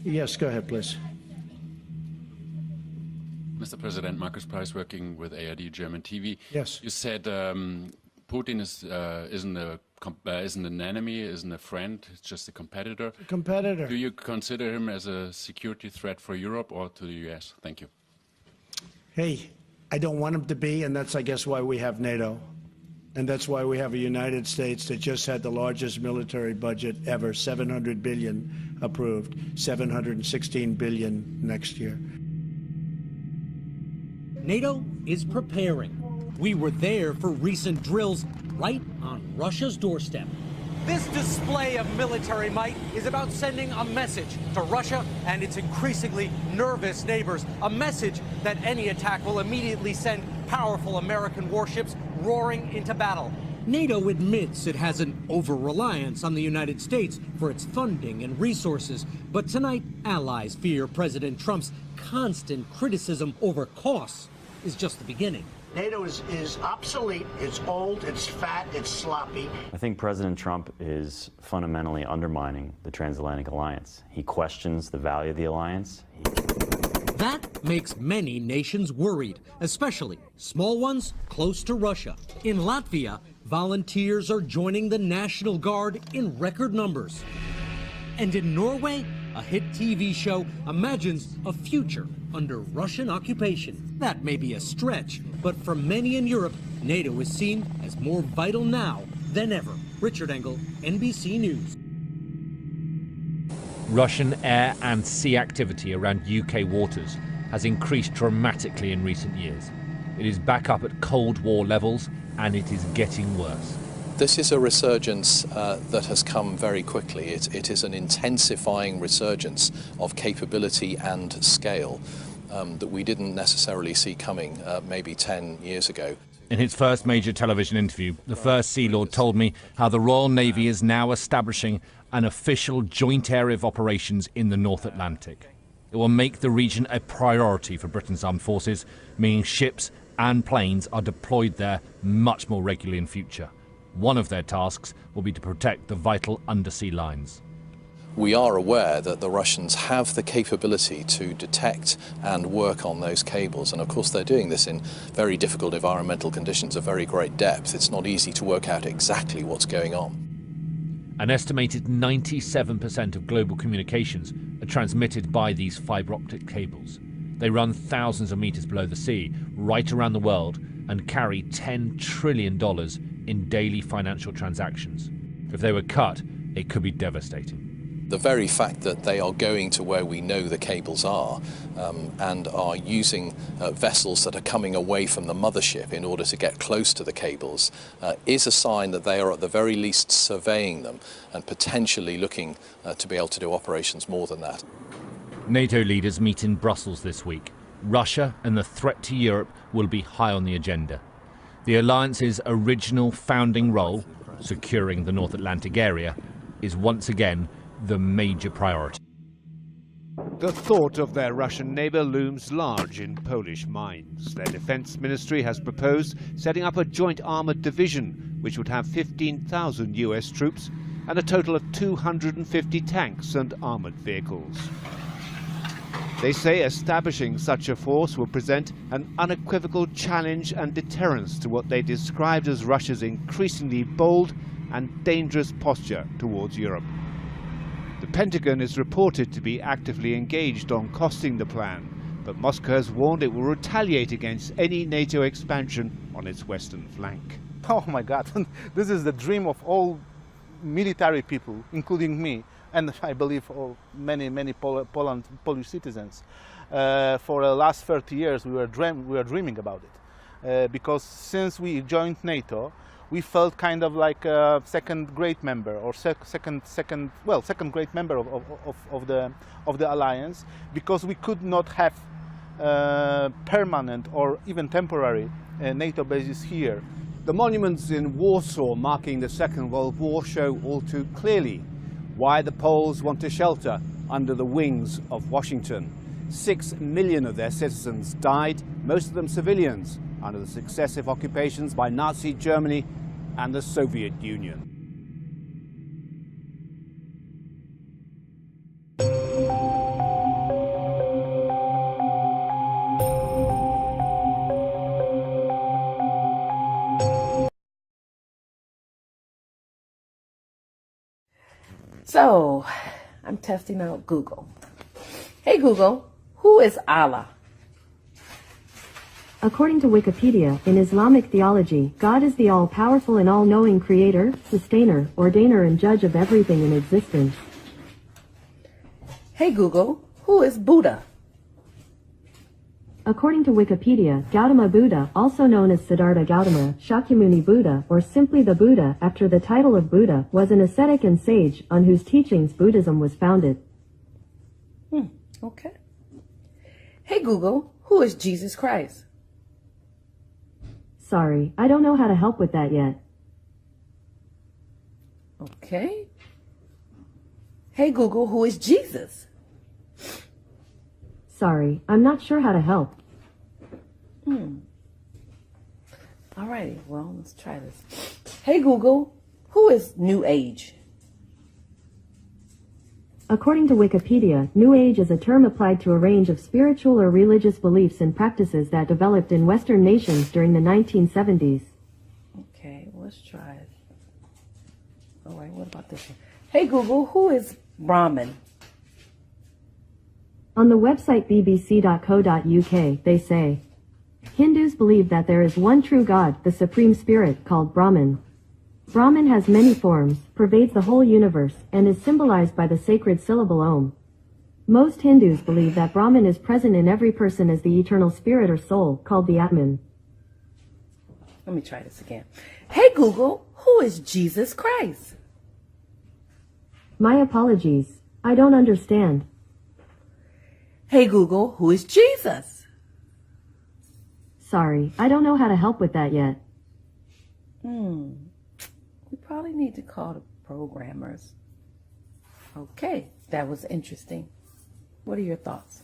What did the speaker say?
Yes, go ahead, please. Mr. President, Markus Price, working with ARD German TV. Yes. You said Putin isn't an enemy, isn't a friend, it's just a competitor. A competitor. Do you consider him as a security threat for Europe or to the US? Thank you. Hey, I don't want him to be, and that's, I guess, why we have NATO. And that's why we have a United States that just had the largest military budget ever, $700 billion approved, $716 billion next year. NATO is preparing. We were there for recent drills right on Russia's doorstep. This display of military might is about sending a message to Russia and its increasingly nervous neighbors, a message that any attack will immediately send powerful American warships roaring into battle. NATO admits it has an over-reliance on the United States for its funding and resources, but tonight allies fear President Trump's constant criticism over costs is just the beginning. NATO is obsolete, it's old, it's fat, it's sloppy. I think President Trump is fundamentally undermining the transatlantic alliance. He questions the value of the alliance. That makes many nations worried, especially small ones close to Russia. In Latvia, volunteers are joining the National Guard in record numbers. And in Norway, a hit TV show imagines a future under Russian occupation. That may be a stretch, but for many in Europe, NATO is seen as more vital now than ever. Richard Engel, NBC News. Russian air and sea activity around UK waters has increased dramatically in recent years. It is back up at Cold War levels, and it is getting worse. This is a resurgence that has come very quickly. It is an intensifying resurgence of capability and scale that we didn't necessarily see coming maybe 10 years ago. In his first major television interview, the First Sea Lord told me how the Royal Navy is now establishing an official joint area of operations in the North Atlantic. It will make the region a priority for Britain's armed forces, meaning ships and planes are deployed there much more regularly in future. One of their tasks will be to protect the vital undersea lines. We are aware that the Russians have the capability to detect and work on those cables, and of course they're doing this in very difficult environmental conditions of very great depth. It's not easy to work out exactly what's going on. An estimated 97% of global communications are transmitted by these fibre optic cables. They run thousands of meters below the sea, right around the world, and carry $10 trillion in daily financial transactions. If they were cut, it could be devastating. The very fact that they are going to where we know the cables are and are using vessels that are coming away from the mothership in order to get close to the cables is a sign that they are at the very least surveying them and potentially looking to be able to do operations more than that. NATO leaders meet in Brussels this week. Russia and the threat to Europe will be high on the agenda. The alliance's original founding role, securing the North Atlantic area, is once again the major priority. The thought of their Russian neighbour looms large in Polish minds. Their defence ministry has proposed setting up a joint armoured division which would have 15,000 US troops and a total of 250 tanks and armoured vehicles. They say establishing such a force will present an unequivocal challenge and deterrence to what they described as Russia's increasingly bold and dangerous posture towards Europe. The Pentagon is reported to be actively engaged on costing the plan, but Moscow has warned it will retaliate against any NATO expansion on its western flank. Oh my God, this is the dream of all military people, including me, and I believe many Polish citizens. For the last 30 years we were dreaming about it, because since we joined NATO, we felt kind of like a second-grade member, or second-grade member of the alliance, because we could not have permanent or even temporary NATO bases here. The monuments in Warsaw marking the Second World War show all too clearly why the Poles want to shelter under the wings of Washington. 6 million of their citizens died, most of them civilians, under the successive occupations by Nazi Germany and the Soviet Union. So, I'm testing out Google. Hey Google, who is Allah? According to Wikipedia, in Islamic theology, God is the all-powerful and all-knowing creator, sustainer, ordainer, and judge of everything in existence. Hey Google, who is Buddha? According to Wikipedia, Gautama Buddha, also known as Siddhartha Gautama, Shakyamuni Buddha, or simply the Buddha, after the title of Buddha, was an ascetic and sage on whose teachings Buddhism was founded. Okay. Hey Google, who is Jesus Christ? Sorry, I don't know how to help with that yet. Okay. Hey Google, who is Jesus? Sorry, I'm not sure how to help. Alrighty, well, let's try this. Hey Google, who is New Age? According to Wikipedia, New Age is a term applied to a range of spiritual or religious beliefs and practices that developed in Western nations during the 1970s. Okay, let's try it. Alright, what about this one? Hey Google, who is Brahmin? On the website bbc.co.uk, they say, Hindus believe that there is one true God, the Supreme Spirit, called Brahman. Brahman has many forms, pervades the whole universe, and is symbolized by the sacred syllable Om. Most Hindus believe that Brahman is present in every person as the eternal spirit or soul, called the Atman. Let me try this again. Hey Google, who is Jesus Christ? My apologies. I don't understand. Hey Google, who is Jesus? Sorry, I don't know how to help with that yet. We probably need to call the programmers. Okay, that was interesting. What are your thoughts?